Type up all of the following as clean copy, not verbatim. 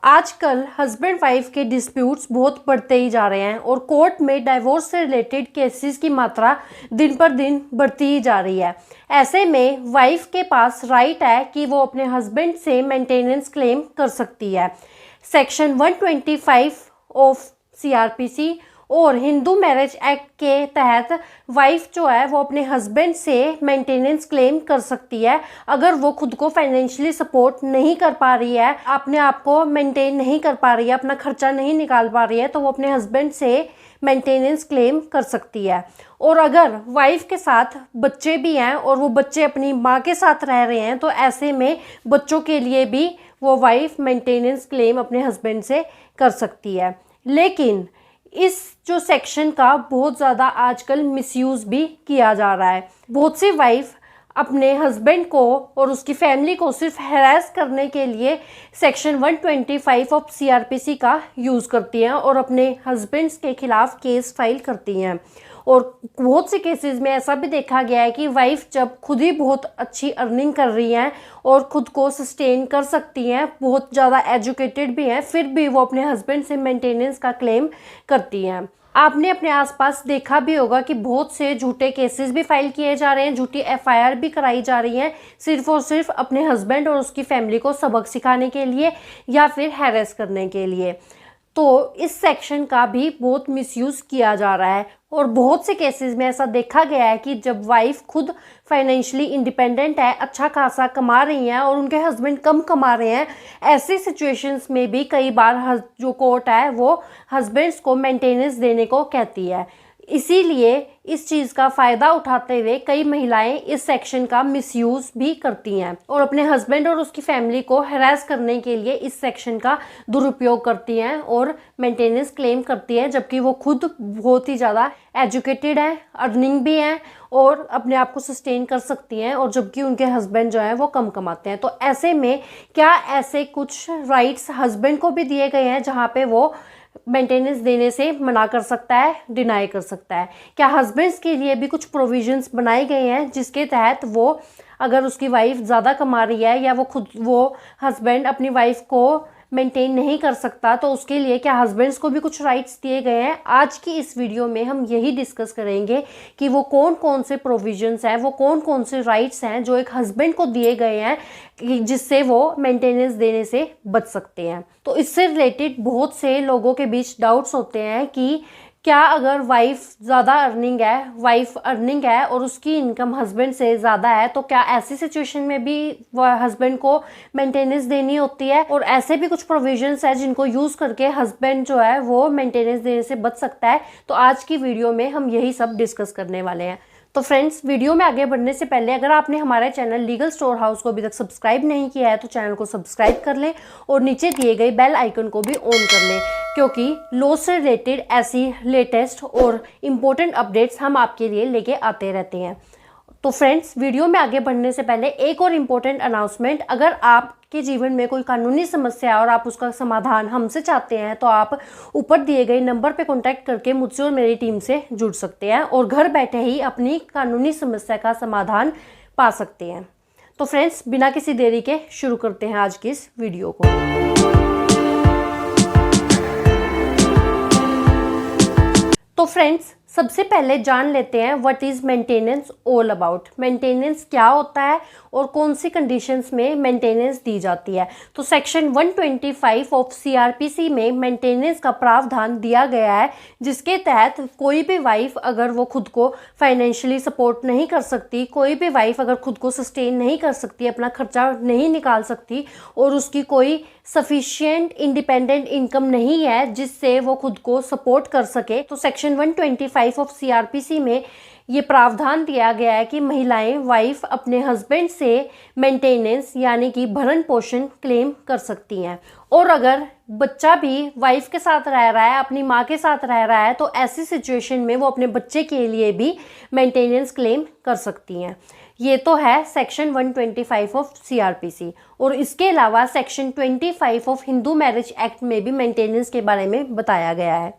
आजकल husband wife के disputes बहुत बढ़ते ही जा रहे हैं और कोर्ट में डाइवोर्स से रिलेटेड केसेस की मात्रा दिन पर दिन बढ़ती ही जा रही है। ऐसे में वाइफ के पास राइट है कि वो अपने हस्बैंड से मेंटेनेंस क्लेम कर सकती है। सेक्शन 125 ऑफ सीआरपीसी और हिंदू मैरिज एक्ट के तहत वाइफ जो है वो अपने हस्बैंड से मेंटेनेंस क्लेम कर सकती है। अगर वो खुद को फाइनेंशियली सपोर्ट नहीं कर पा रही है, अपने आप को मेंटेन नहीं कर पा रही है, अपना खर्चा नहीं निकाल पा रही है, तो वो अपने हस्बैंड से मेंटेनेंस क्लेम कर सकती है। और अगर वाइफ के साथ बच्चे भी हैं और वो बच्चे अपनी माँ के साथ रह रहे हैं, तो ऐसे में बच्चों के लिए भी वो वाइफ मेंटेनेंस क्लेम अपने हस्बैंड से कर सकती है। लेकिन इस जो सेक्शन का बहुत ज़्यादा आजकल मिसयूज़ भी किया जा रहा है। बहुत सी वाइफ अपने हस्बैंड को और उसकी फैमिली को सिर्फ हैरेस करने के लिए सेक्शन 125 ऑफ सीआरपीसी का यूज़ करती हैं और अपने हस्बैंड्स के खिलाफ केस फाइल करती हैं। और बहुत से केसेस में ऐसा भी देखा गया है कि वाइफ जब खुद ही बहुत अच्छी अर्निंग कर रही हैं और खुद को सस्टेन कर सकती हैं, बहुत ज़्यादा एजुकेटेड भी हैं, फिर भी वो अपने हस्बैंड से मेंटेनेंस का क्लेम करती हैं। आपने अपने आसपास देखा भी होगा कि बहुत से झूठे केसेस भी फाइल किए जा रहे हैं, झूठी एफआईआर भी कराई जा रही हैं, सिर्फ और सिर्फ अपने हस्बैंड और उसकी फैमिली को सबक सिखाने के लिए या फिर हैरेस करने के लिए। तो इस सेक्शन का भी बहुत मिसयूज़ किया जा रहा है और बहुत से केसेस में ऐसा देखा गया है कि जब वाइफ खुद फाइनेंशियली इंडिपेंडेंट है, अच्छा खासा कमा रही हैं और उनके हस्बैंड कम कमा रहे हैं, ऐसी सिचुएशंस में भी कई बार जो कोर्ट है वो हस्बैंड्स को मेंटेनेंस देने को कहती है। इसीलिए इस चीज़ का फ़ायदा उठाते हुए कई महिलाएं इस सेक्शन का मिसयूज़ भी करती हैं और अपने हस्बैंड और उसकी फैमिली को हैरेस करने के लिए इस सेक्शन का दुरुपयोग करती हैं और मेंटेनेंस क्लेम करती हैं, जबकि वो खुद बहुत ही ज़्यादा एजुकेटेड हैं, अर्निंग भी हैं और अपने आप को सस्टेन कर सकती हैं, और जबकि उनके हस्बैंड जो हैं वो कम कमाते हैं। तो ऐसे में क्या ऐसे कुछ राइट्स हस्बैंड को भी दिए गए हैं जहाँ पे वो मेंटेनेंस देने से मना कर सकता है, डिनाई कर सकता है? क्या हस्बैंड्स के लिए भी कुछ प्रोविजंस बनाए गए हैं जिसके तहत वो अगर उसकी वाइफ ज़्यादा कमा रही है या वो हस्बैंड अपनी वाइफ को मेंटेन नहीं कर सकता, तो उसके लिए क्या हस्बैंड्स को भी कुछ राइट्स दिए गए हैं? आज की इस वीडियो में हम यही डिस्कस करेंगे कि वो कौन कौन से प्रोविजंस हैं, वो कौन कौन से राइट्स हैं जो एक हस्बैंड को दिए गए हैं जिससे वो मेंटेनेंस देने से बच सकते हैं। तो इससे रिलेटेड बहुत से लोगों के बीच डाउट्स होते हैं कि क्या अगर वाइफ ज़्यादा अर्निंग है और उसकी इनकम हस्बैंड से ज़्यादा है, तो क्या ऐसी सिचुएशन में भी हस्बैंड को मेंटेनेंस देनी होती है? और ऐसे भी कुछ प्रोविजंस है जिनको यूज़ करके हस्बैंड जो है वो मेंटेनेंस देने से बच सकता है। तो आज की वीडियो में हम यही सब डिस्कस करने वाले हैं। तो फ्रेंड्स, वीडियो में आगे बढ़ने से पहले अगर आपने हमारे चैनल लीगल स्टोर हाउस को अभी तक सब्सक्राइब नहीं किया है तो चैनल को सब्सक्राइब कर लें और नीचे दिए गए बेल आइकन को भी ऑन कर लें, क्योंकि लॉ से रिलेटेड ऐसी लेटेस्ट और इम्पोर्टेंट अपडेट्स हम आपके लिए लेके आते रहते हैं। तो फ्रेंड्स, वीडियो में आगे बढ़ने से पहले एक और इम्पोर्टेंट अनाउंसमेंट, अगर आपके जीवन में कोई कानूनी समस्या है और आप उसका समाधान हमसे चाहते हैं तो आप ऊपर दिए गए नंबर पे कांटेक्ट करके मुझसे और मेरी टीम से जुड़ सकते हैं और घर बैठे ही अपनी कानूनी समस्या का समाधान पा सकते हैं। तो फ्रेंड्स, बिना किसी देरी के शुरू करते हैं आज की इस वीडियो को। तो फ्रेंड्स, सबसे पहले जान लेते हैं what is maintenance all about. Maintenance क्या होता है और कौन सी कंडीशंस में मेंटेनेंस दी जाती है। तो सेक्शन 125 ऑफ सीआरपीसी में मेंटेनेंस का प्रावधान दिया गया है, जिसके तहत कोई भी वाइफ अगर वो खुद को फाइनेंशियली सपोर्ट नहीं कर सकती, कोई भी वाइफ अगर खुद को सस्टेन नहीं कर सकती, अपना खर्चा नहीं निकाल सकती और उसकी कोई सफिशिएंट इंडिपेंडेंट इनकम नहीं है जिससे वो खुद को सपोर्ट कर सके, तो सेक्शन 125 ऑफ सीआरपीसी में ये प्रावधान दिया गया है कि महिलाएं वाइफ अपने हस्बैंड से मेंटेनेंस यानी कि भरण पोषण क्लेम कर सकती हैं। और अगर बच्चा भी वाइफ के साथ रह रहा है, अपनी माँ के साथ रह रहा है, तो ऐसी सिचुएशन में वो अपने बच्चे के लिए भी मेंटेनेंस क्लेम कर सकती हैं। ये तो है सेक्शन 125 ऑफ सीआरपीसी। और इसके अलावा section 25 of Hindu marriage act में भी मेंटेनेंस के बारे में बताया गया है।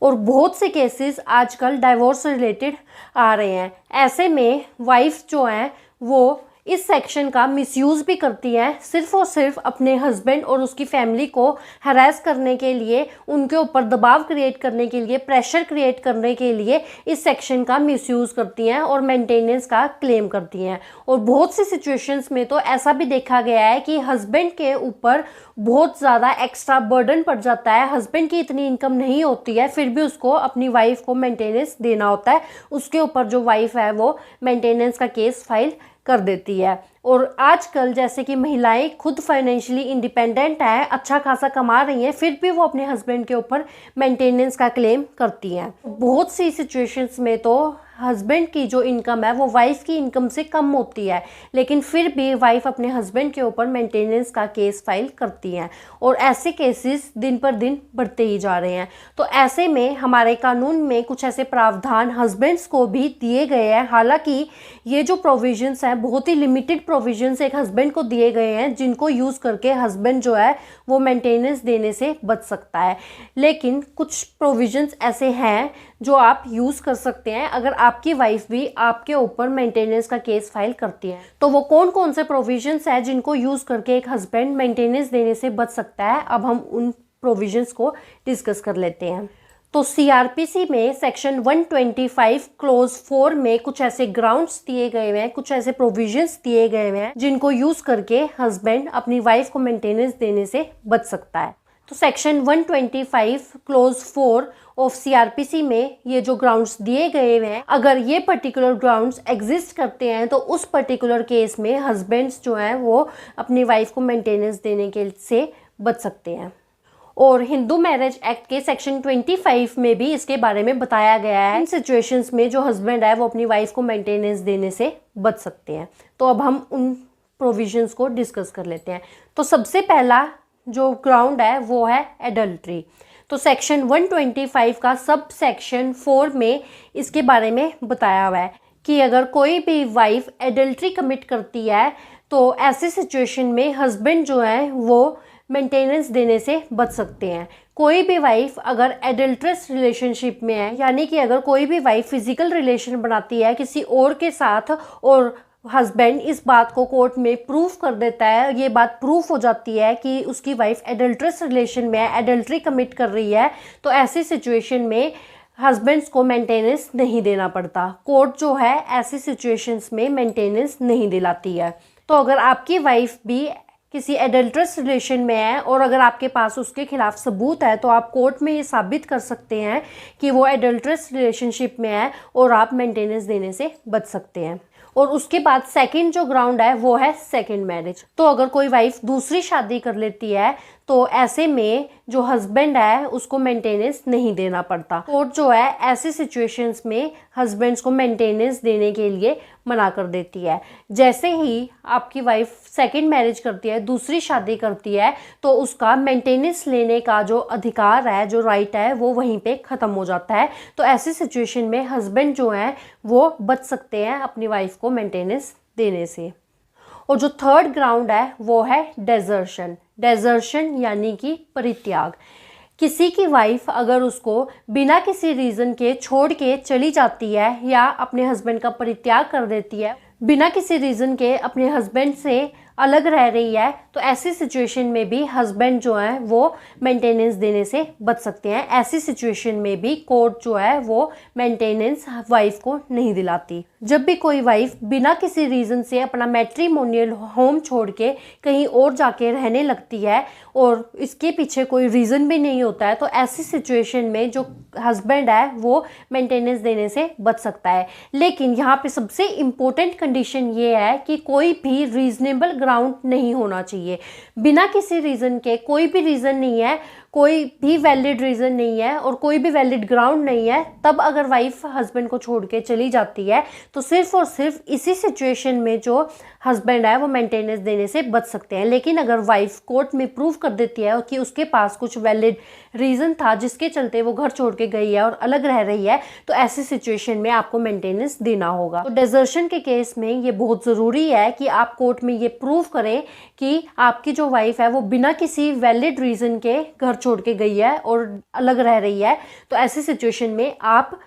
और बहुत से केसेस आजकल डाइवोर्स से रिलेटेड आ रहे हैं। ऐसे में वाइफ जो हैं वो इस सेक्शन का मिसयूज़ भी करती हैं सिर्फ और सिर्फ अपने हस्बैंड और उसकी फैमिली को हरास करने के लिए, उनके ऊपर दबाव क्रिएट करने के लिए, प्रेशर क्रिएट करने के लिए इस सेक्शन का मिसयूज़ करती हैं और मेंटेनेंस का क्लेम करती हैं। और बहुत सी सिचुएशंस में तो ऐसा भी देखा गया है कि हस्बैंड के ऊपर बहुत ज़्यादा एक्स्ट्रा बर्डन पड़ जाता है, हस्बैंड की इतनी इनकम नहीं होती है, फिर भी उसको अपनी वाइफ को मेंटेनेंस देना होता है, उसके ऊपर जो वाइफ है वो मेंटेनेंस का केस फाइल कर देती है। और आजकल जैसे कि महिलाएं खुद फाइनेंशियली इंडिपेंडेंट है, अच्छा खासा कमा रही हैं, फिर भी वो अपने हस्बैंड के ऊपर मेंटेनेंस का क्लेम करती हैं। बहुत सी सिचुएशंस में तो हस्बैंड की जो इनकम है वो वाइफ की इनकम से कम होती है, लेकिन फिर भी वाइफ अपने हस्बैंड के ऊपर मेंटेनेंस का केस फाइल करती हैं और ऐसे केसेस दिन पर दिन बढ़ते ही जा रहे हैं। तो ऐसे में हमारे कानून में कुछ ऐसे प्रावधान हस्बैंड्स को भी दिए गए हैं। हालांकि ये जो प्रोविजंस हैं बहुत ही लिमिटेड प्रोविजंस एक हस्बैंड को दिए गए हैं, जिनको यूज़ करके हस्बैंड जो है वो मेंटेनेंस देने से बच सकता है। लेकिन कुछ प्रोविजंस ऐसे हैं जो आप यूज़ कर सकते हैं अगर आपकी वाइफ भी आपके ऊपर मेंटेनेंस का केस फाइल करती है। तो वो कौन कौन से प्रोविजंस हैं जिनको यूज़ करके एक हस्बैंड मेंटेनेंस देने से बच सकता है, अब हम उन प्रोविजंस को डिस्कस कर लेते हैं। तो सीआरपीसी में सेक्शन 125 क्लोज 4 में कुछ ऐसे ग्राउंड्स दिए गए हैं, कुछ ऐसे प्रोविजंस दिए गए हैं जिनको यूज़ करके हस्बैंड अपनी वाइफ को मेंटेनेंस देने से बच सकता है। तो सेक्शन 125 क्लोज 4 ऑफ सीआरपीसी में ये जो ग्राउंड्स दिए गए हैं, अगर ये पर्टिकुलर ग्राउंड्स एग्जिस्ट करते हैं तो उस पर्टिकुलर केस में हस्बैंड्स जो हैं वो अपनी वाइफ को मेंटेनेंस देने के से बच सकते हैं। और हिंदू मैरिज एक्ट के सेक्शन 25 में भी इसके बारे में बताया गया है, इन सिचुएशंस में जो हस्बैंड है वो अपनी वाइफ को मेंटेनेंस देने से बच सकते हैं। तो अब हम उन प्रोविजंस को डिस्कस कर लेते हैं। तो सबसे पहला जो ग्राउंड है वो है एडल्ट्री। तो सेक्शन 125 का सब सेक्शन 4 में इसके बारे में बताया हुआ है कि अगर कोई भी वाइफ एडल्ट्री कमिट करती है तो ऐसी सिचुएशन में हस्बैंड जो है वो मेंटेनेंस देने से बच सकते हैं। कोई भी वाइफ अगर एडल्ट्रस रिलेशनशिप में है, यानी कि अगर कोई भी वाइफ फिजिकल रिलेशन बनाती है किसी और के साथ और हस्बैंड इस बात को कोर्ट में प्रूफ कर देता है, ये बात प्रूफ हो जाती है कि उसकी वाइफ एडल्ट्रस रिलेशन में है, एडल्ट्री कमिट कर रही है, तो ऐसी सिचुएशन में हस्बैंड्स को मेंटेनेंस नहीं देना पड़ता। कोर्ट जो है ऐसी सिचुएशंस में मेंटेनेंस नहीं दिलाती है। तो अगर आपकी वाइफ भी किसी एडल्ट्रस रिलेशन में है और अगर आपके पास उसके खिलाफ सबूत है तो आप कोर्ट में ये साबित कर सकते हैं कि वो एडल्ट्रस रिलेशनशिप में है और आप मेंटेनेंस देने से बच सकते हैं। और उसके बाद सेकंड जो ग्राउंड है वो है सेकंड मैरिज। तो अगर कोई वाइफ दूसरी शादी कर लेती है तो ऐसे में जो हस्बैंड है उसको मेंटेनेंस नहीं देना पड़ता। कोर्ट जो है ऐसी सिचुएशंस में हस्बैंड्स को मेंटेनेंस देने के लिए मना कर देती है। जैसे ही आपकी वाइफ सेकंड मैरिज करती है, दूसरी शादी करती है, तो उसका मेंटेनेंस लेने का जो अधिकार है, जो राइट है, वो वहीं पे ख़त्म हो जाता है। तो ऐसी सिचुएशन में हस्बैंड जो है वो बच सकते हैं अपनी वाइफ को मेंटेनेंस देने से। और जो थर्ड ग्राउंड है वो है डेजर्शन। डेजर्शन यानी कि परित्याग। किसी की वाइफ अगर उसको बिना किसी रीज़न के छोड़ के चली जाती है या अपने हस्बैंड का परित्याग कर देती है, बिना किसी रीज़न के अपने हस्बैंड से अलग रह रही है, तो ऐसी सिचुएशन में भी हस्बैंड जो है वो मेंटेनेंस देने से बच सकते हैं। ऐसी सिचुएशन में भी कोर्ट जो है वो मेंटेनेंस वाइफ को नहीं दिलाती। जब भी कोई वाइफ बिना किसी रीज़न से अपना मैट्रिमोनियल होम छोड़ के कहीं और जाके रहने लगती है और इसके पीछे कोई रीज़न भी नहीं होता है, तो ऐसी सिचुएशन में जो हस्बैंड है वो मेंटेनेंस देने से बच सकता है। लेकिन यहाँ पे सबसे इम्पोर्टेंट कंडीशन ये है कि कोई भी रीजनेबल ग्राउंड नहीं होना चाहिए। बिना किसी रीज़न के, कोई भी रीज़न नहीं है, कोई भी वैलिड रीज़न नहीं है और कोई भी वैलिड ग्राउंड नहीं है, तब अगर वाइफ हस्बैंड को छोड़ के चली जाती है तो सिर्फ और सिर्फ इसी सिचुएशन में जो हस्बैंड है वो मेंटेनेंस देने से बच सकते हैं। लेकिन अगर वाइफ कोर्ट में प्रूव कर देती है कि उसके पास कुछ वैलिड रीज़न था जिसके चलते वो घर छोड़ के गई है और अलग रह रही है, तो ऐसी सिचुएशन में आपको मेंटेनेंस देना होगा। तो डेजर्शन के केस में ये बहुत ज़रूरी है कि आप कोर्ट में ये प्रूव करें कि आपकी जो वाइफ है वो बिना किसी वैलिड रीज़न के घर छोड़ के गई है और अलग रह रही है। तो ऐसी सिचुएशन में आप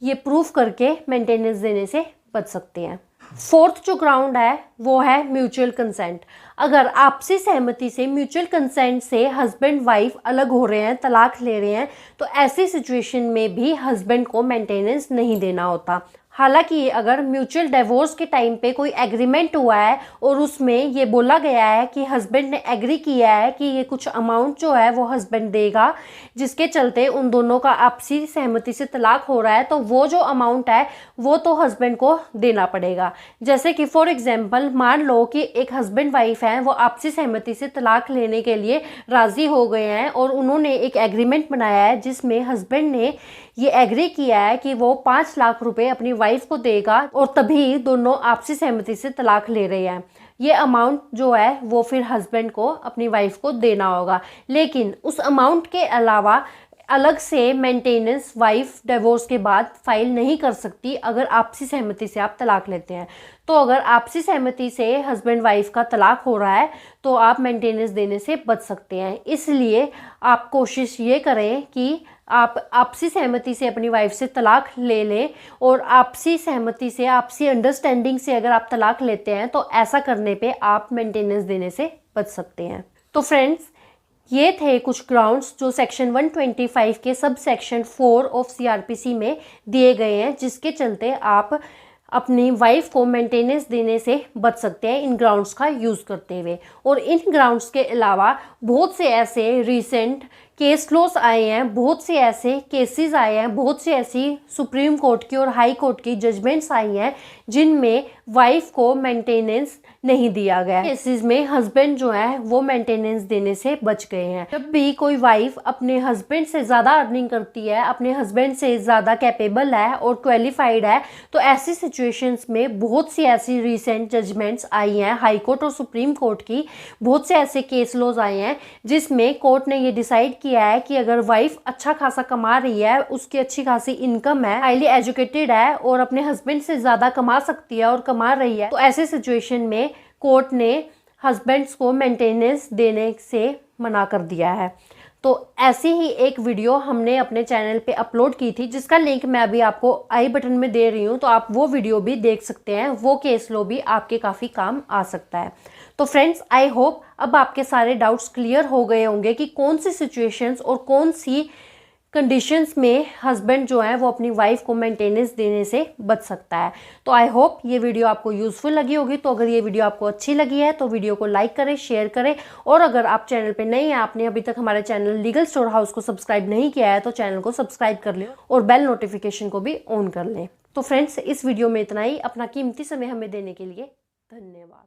ये प्रूफ करके मेंटेनेंस देने से बच सकते हैं। फोर्थ जो ग्राउंड है वो है म्यूचुअल कंसेंट। अगर आपसी सहमति से, म्यूचुअल कंसेंट से हस्बैंड वाइफ अलग हो रहे हैं, तलाक ले रहे हैं, तो ऐसी सिचुएशन में भी हस्बैंड को मेंटेनेंस नहीं देना होता। हालांकि अगर म्यूचुअल डिवोर्स के टाइम पे कोई एग्रीमेंट हुआ है और उसमें ये बोला गया है कि हस्बैंड ने एग्री किया है कि ये कुछ अमाउंट जो है वो हस्बैंड देगा, जिसके चलते उन दोनों का आपसी सहमति से तलाक हो रहा है, तो वो जो अमाउंट है वो तो हस्बैंड को देना पड़ेगा। जैसे कि फॉर एग्जांपल मान लो कि एक हस्बैंड वाइफ है, वो आपसी सहमति से तलाक लेने के लिए राज़ी हो गए हैं और उन्होंने एक एग्रीमेंट बनाया है जिसमें हस्बैंड ने ये एग्री किया है कि वो 5 लाख रुपए अपनी वाइफ को देगा, और तभी दोनों आपसी सहमति से तलाक ले रहे हैं। ये अमाउंट जो है वो फिर हस्बैंड को अपनी वाइफ को देना होगा। लेकिन उस अमाउंट के अलावा अलग से मेंटेनेंस वाइफ डिवोर्स के बाद फाइल नहीं कर सकती अगर आपसी सहमति से आप तलाक लेते हैं। तो अगर आपसी सहमति से हस्बैंड वाइफ का तलाक हो रहा है तो आप मेंटेनेंस देने से बच सकते हैं। इसलिए आप कोशिश ये करें कि आप आपसी सहमति से अपनी वाइफ से तलाक ले लें, और आपसी सहमति से, आपसी अंडरस्टैंडिंग से अगर आप तलाक लेते हैं तो ऐसा करने पे आप मेंटेनेंस देने से बच सकते हैं। तो फ्रेंड्स, ये थे कुछ ग्राउंड्स जो सेक्शन 125 के सब सेक्शन 4 ऑफ सीआरपीसी में दिए गए हैं, जिसके चलते आप अपनी वाइफ को मेंटेनेंस देने से बच सकते हैं इन ग्राउंड्स का यूज़ करते हुए। और इन ग्राउंड्स के अलावा बहुत से ऐसे रिसेंट केस लॉस आए हैं, बहुत से ऐसे केसेस आए हैं, बहुत से ऐसी सुप्रीम कोर्ट की और हाई कोर्ट की जजमेंट्स आई हैं जिनमें वाइफ को मेंटेनेंस नहीं दिया गया। केसेस में हस्बैंड जो है वो मेंटेनेंस देने से बच गए हैं। जब भी कोई वाइफ अपने हस्बैंड से ज़्यादा अर्निंग करती है, अपने हस्बैंड से ज़्यादा कैपेबल है और क्वालिफाइड है, तो ऐसी सिचुएशंस में बहुत सी ऐसी रिसेंट जजमेंट्स आई हैं हाई कोर्ट और सुप्रीम कोर्ट की, बहुत से ऐसे केस लॉज आए हैं जिसमें कोर्ट ने ये डिसाइड किया है कि अगर वाइफ अच्छा खासा कमा रही है, उसकी अच्छी खासी इनकम है, हाईली एजुकेटेड है और अपने हस्बैंड से ज़्यादा कमा सकती है और कमा रही है, तो ऐसे सिचुएशन में कोर्ट ने हस्बैंड्स को मेंटेनेंस देने से मना कर दिया है। तो ऐसी ही एक वीडियो हमने अपने चैनल पे अपलोड की थी, जिसका लिंक मैं अभी आपको आई बटन में दे रही हूँ, तो आप वो वीडियो भी देख सकते हैं। वो केस लो भी आपके काफ़ी काम आ सकता है। तो फ्रेंड्स, आई होप अब आपके सारे डाउट्स क्लियर हो गए होंगे कि कौन सी सिचुएशंस और कौन सी कंडीशंस में हस्बैंड जो है वो अपनी वाइफ को मेंटेनेंस देने से बच सकता है। तो आई होप ये वीडियो आपको यूजफुल लगी होगी। तो अगर ये वीडियो आपको अच्छी लगी है तो वीडियो को लाइक करें, शेयर करें, और अगर आप चैनल पे नए हैं, आपने अभी तक हमारे चैनल लीगल स्टोर हाउस को सब्सक्राइब नहीं किया है, तो चैनल को सब्सक्राइब कर लें और बेल नोटिफिकेशन को भी ऑन कर लें। तो फ्रेंड्स, इस वीडियो में इतना ही। अपना कीमती समय हमें देने के लिए धन्यवाद।